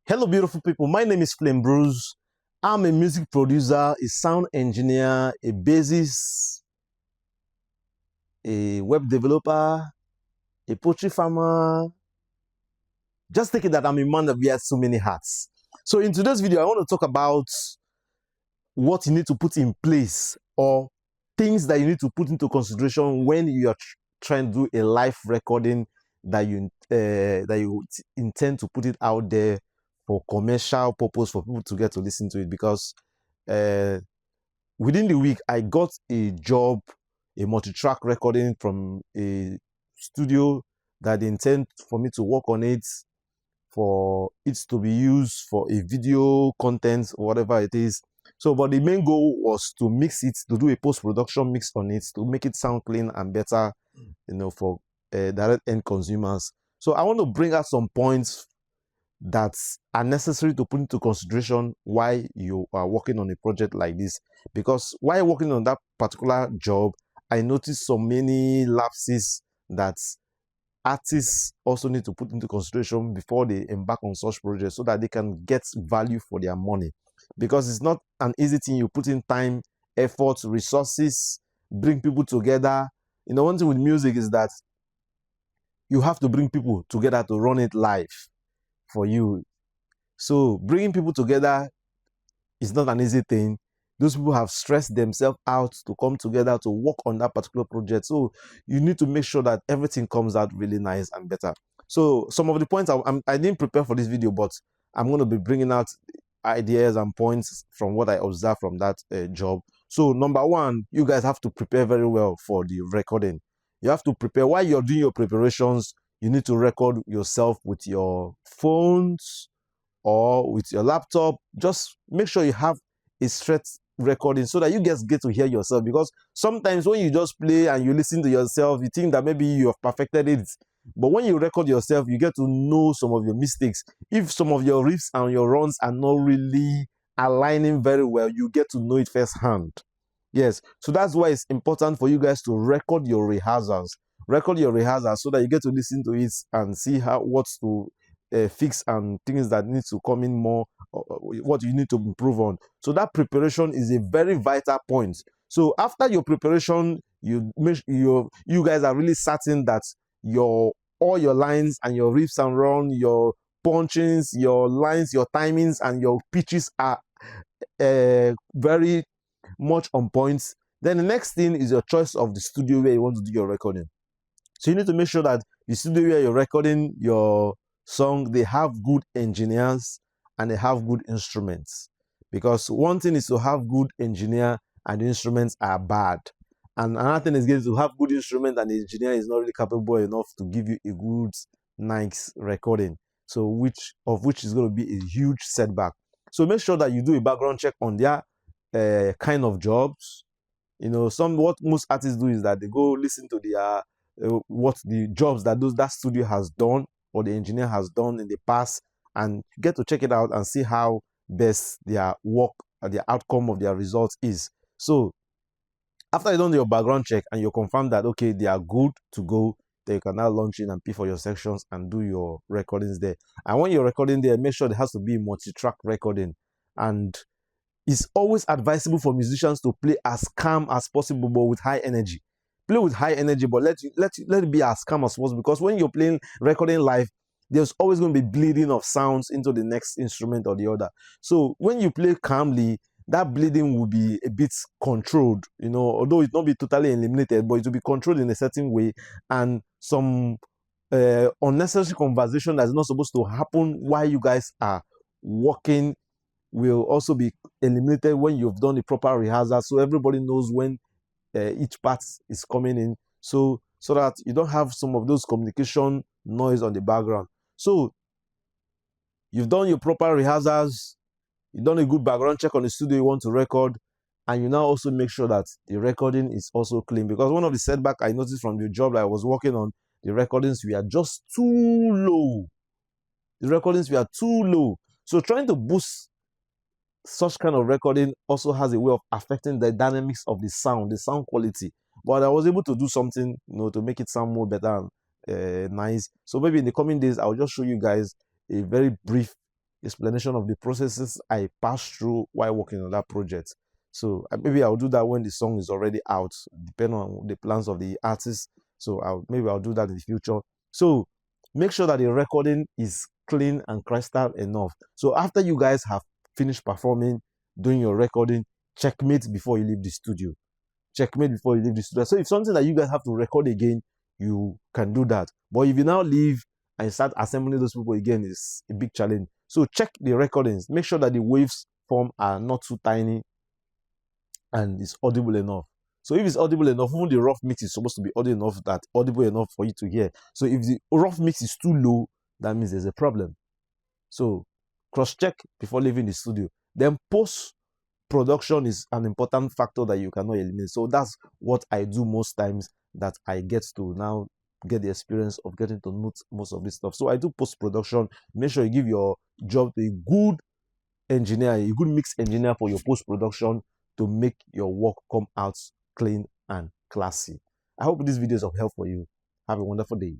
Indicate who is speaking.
Speaker 1: Hello, beautiful people. My name is Flame Bruce. I'm a music producer, a sound engineer, a bassist, a web developer, a poultry farmer. Just take it that I'm a man that wears so many hats. So in today's video, I want to talk about what you need to put in place or things that you need to put into consideration when you are trying to do a live recording that you intend to put it out there for commercial purpose for people to get to listen to it. Because within the week I got a job, a multi-track recording from a studio that they intend for me to work on it, for it to be used for a video content or whatever it is. So, but the main goal was to mix it, to do a post-production mix on it, to make it sound clean and better, for direct end consumers. So I want to bring out some points that are necessary to put into consideration while you are working on a project like this. Because while working on that particular job, I noticed so many lapses that artists also need to put into consideration before they embark on such projects, so that they can get value for their money. Because it's not an easy thing. You put in time, effort, resources, bring people together. One thing with music is that you have to bring people together to run it live for you. So bringing people together is not an easy thing. Those people have stressed themselves out to come together to work on that particular project. So you need to make sure that everything comes out really nice and better. So some of the points I didn't prepare for this video, but I'm going to be bringing out ideas and points from what I observed from that job. So number one, you guys have to prepare very well for the recording. You have to prepare. While you're doing your preparations, you need to record yourself with your phones or with your laptop. Just make sure you have a straight recording so that you guys get to hear yourself. Because sometimes when you just play and you listen to yourself, you think that maybe you have perfected it. But when you record yourself, you get to know some of your mistakes. If some of your riffs and your runs are not really aligning very well, you get to know it firsthand. Yes, so that's why it's important for you guys to record your rehearsals. Record your rehearsals so that you get to listen to it and see what to fix and things that need to come in more, what you need to improve on. So that preparation is a very vital point. So after your preparation, you guys are really certain that all your lines and your riffs and run, your punchings, your lines, your timings, and your pitches are very much on point. Then the next thing is your choice of the studio where you want to do your recording. So you need to make sure that the studio where you're recording your song, they have good engineers and they have good instruments. Because one thing is to have good engineer and the instruments are bad. And another thing is to have good instrument and the engineer is not really capable enough to give you a good, nice recording. So which is going to be a huge setback. So make sure that you do a background check on their kind of jobs. What most artists do is that they go listen to their what the jobs that that studio has done or the engineer has done in the past, and get to check it out and see how best their work and the outcome of their results is. So after you've done your background check and you confirm that okay, they are good to go, then you can now launch in and pay for your sections and do your recordings there. And when you're recording there, make sure it has to be multi-track recording. And it's always advisable for musicians to play as calm as possible, but with high energy. Play with high energy, but let it be as calm as possible. Because when you're playing recording live, there's always going to be bleeding of sounds into the next instrument or the other. So when you play calmly, that bleeding will be a bit controlled, although it not be totally eliminated, but it will be controlled in a certain way. And some unnecessary conversation that's not supposed to happen while you guys are working will also be eliminated when you've done the proper rehearsal, so everybody knows when each part is coming in, so that you don't have some of those communication noise on the background. So you've done your proper rehearsals, you've done a good background check on the studio you want to record, and you now also make sure that the recording is also clean. Because one of the setbacks I noticed from the job that I was working on, the recordings were just too low. The recordings were too low. So trying to boost such kind of recording also has a way of affecting the dynamics of the sound quality. But I was able to do something, to make it sound more better and nice. So maybe in the coming days, I'll just show you guys a very brief explanation of the processes I passed through while working on that project. So maybe I'll do that when the song is already out, depending on the plans of the artist. So maybe I'll do that in the future. So make sure that the recording is clean and crystal enough. So after you guys have finished performing, doing your recording, checkmate before you leave the studio. Checkmate before you leave the studio. So if something that you guys have to record again, you can do that. But if you now leave and start assembling those people again, is a big challenge. So check the recordings. Make sure that the waves form are not too tiny and it's audible enough. So if it's audible enough, even the rough mix is supposed to be audible enough for you to hear. So if the rough mix is too low, that means there's a problem. So cross-check before leaving the studio. Then post-production is an important factor that you cannot eliminate. So that's what I do most times, that I get to now get the experience of getting to know most of this stuff. So I do post-production. Make sure you give your job to a good engineer, a good mix engineer for your post-production to make your work come out clean and classy. I hope this video is of help for you. Have a wonderful day.